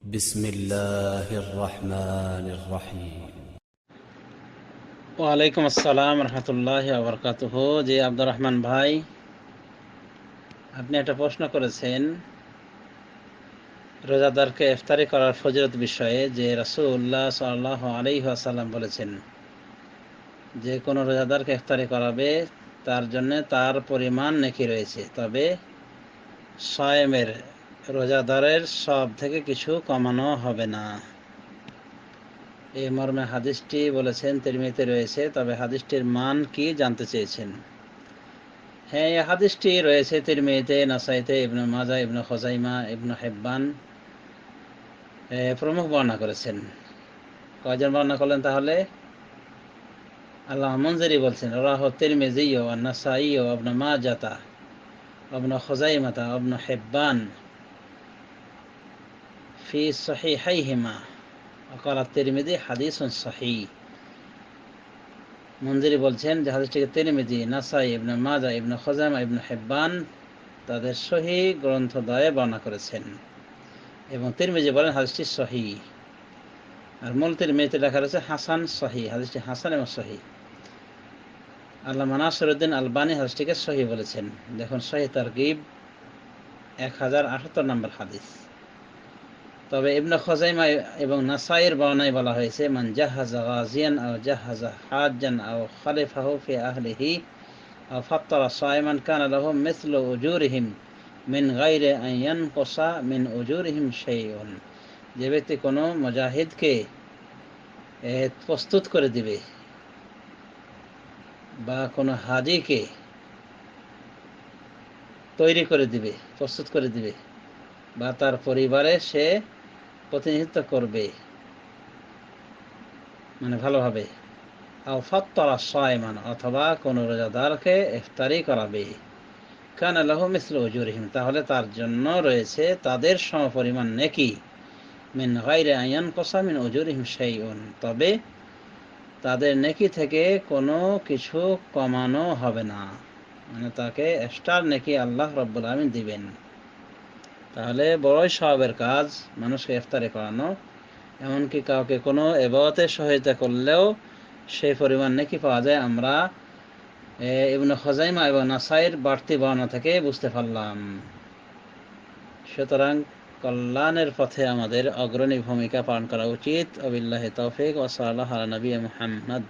بسم الله الرحمن الرحيم ওয়ালাইকুম আসসালাম রহমতুল্লাহি ওয়া বারাকাতুহু। জি আব্দুর রহমান ভাই, আপনি একটা প্রশ্ন করেছেন রোজাদারকে ইফতারি করার ফজিলত বিষয়ে, যে রাসূলুল্লাহ সাল্লাল্লাহু আলাইহি ওয়াসাল্লাম বলেছেন যে কোনো রোজাদারকে ইফতারি করাবে তার জন্য তার পরিমাণ নেকি রয়েছে, তবে সায়েমের রোজাদারের সব থেকে কিছু কমানো হবে না। এই মর্মে হাদিসটি বলেছেন তিরমিজিতে রয়েছে, তবে হাদিসটির মান কি জানতে চেয়েছেন। হ্যাঁ, এই হাদিসটি রয়েছে তিরমিজিতে, নাসাইতে, ইবনে মাজাহ, ইবনে খুজাইমা, ইবনে হিব্বান প্রমুখ বর্ণনা করেছেন। কয়জন বর্ণনা করলেন তাহলে? আল্লাহ মুনজিরি বলছেন রাহু তিরমিজি ওয়া নাসাই ওয়া ইবনে মাজাহ ওয়া ইবনে খুজাইমা ওয়া ইবনে হিব্বান ফি সহিহাইহিমা ওয়া ক্বালা তিরমিজি হাদিসুন সহিহ। মুনজিরি বলছেন যে হাদিসটিকে তিরমিজি, নাসাই, ইবনে মাজাহ, ইবনে খুজাইমা, ইবনে হিব্বান তাদের সহিহ গ্রন্থদ্বয়ে বর্ণনা করেছেন এবং তিরমিজি বলেন হাদিসটি সহিহ। আর মূল তিরমিজিতে লেখা রয়েছে হাসান সহিহ, হাদিসটি হাসান এবং সহিহ। আল্লামা নাসিরউদ্দিন আলবানী হাদিসটিকে সহিহ বলেছেন। দেখুন সহিহ তারগিব 1078 নম্বর হাদিস। তবে ইবনে খুজাইমা এবং নাসাইর বর্ণনায় বলা হয়েছে মান জাহাজা গাজিয়ান আও জাহাজা হাজ্জান আও খালিফাহু ফি আহলিহি আও ফাত্তারা সাইমান কানা লাহু মিসলু উজুরিহিম মিন গায়রি আন ইয়ানকুসা মিন উজুরিহিম শাইউন। যে ব্যক্তি কোনো মুজাহিদকে প্রস্তুত করে দিবে বা কোনো হাজিকে তৈরি করে দিবে, প্রস্তুত করে দিবে, বা তার পরিবারে সে প্রতিনিধিত্ব করবে, মানে ভালোভাবে, আও ফাত্তারা সাইমান অথবা কোনো রোজাদারকে ইফতারি করাবে, কানা লাহু মিসলু উজুরিহিম তাহলে তার জন্য রয়েছে তাদের সমপরিমাণ নেকি, মিন গায়রি আন ইয়ানকুসা মিন উজুরিহিম শাইউন তবে তাদের নেকি থেকে কোনো কিছু কমানো হবে না, মানে তাকে এক্সট্রা নেকি আল্লাহ রাব্বুল আলামিন দিবেন। তাহলে বড়ই সওয়াবের কাজ মানুষকে ইফতারি করানো, এমনকি কাউকে কোনো ইবাদতে সহায়তা করলেও সেই পরিমাণ নেকি পাওয়া যায়। আমরা ইবনে খুজাইমা এবং নাসাইর বাড়তি বর্ণনা থেকে বুঝতে পারলাম। সুতরাং কল্যাণের পথে আমাদের অগ্রণী ভূমিকা পালন করা উচিত। ওয়াবিল্লাহি তৌফিক ওয়া সাল্লাল্লাহু আলা নবিয়্যিনা মুহাম্মদ।